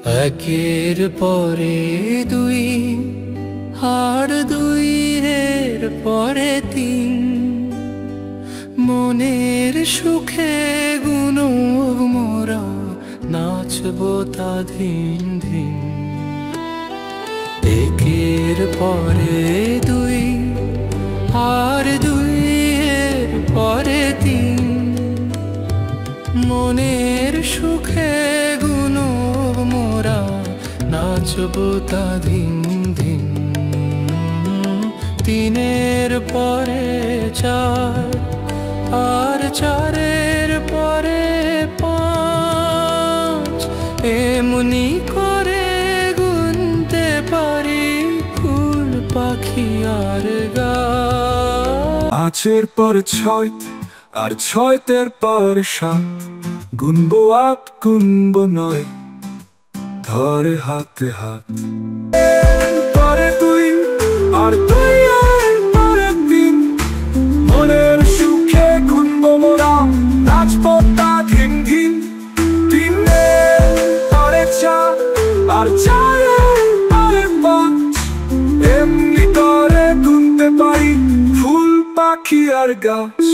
একের পরে দুই, আর দুইয়ের পরে তিন, মনের সুখে গুনব মোরা, নাচবো তা ধিন ধিন। একের পরে দুই, আর দুইয়ের পরে তিন, মনের সুখে গুনব মোরা, নাচবো তা ধিন ধিন। তিনের পরে চার, আর চারের পরে পাঁচ, এমনি করে গুনতে পারি ফুল পাখি আর গাছ। পাঁচের পর ছয়, আর ছয়ের পর সাত, গুনবো আট গুনবো নয়, ধরে হাতে হাত। পরে দুই, আর দুইয়ের পরে তিন, মনের সুখে গুনবো মোরা, নাচবো তা ধিন ধিন। তিনের পরে চার, আর চারের পরে পাঁচ, এমনি করে গুনতে পারি ফুল পাখি আর গাছ।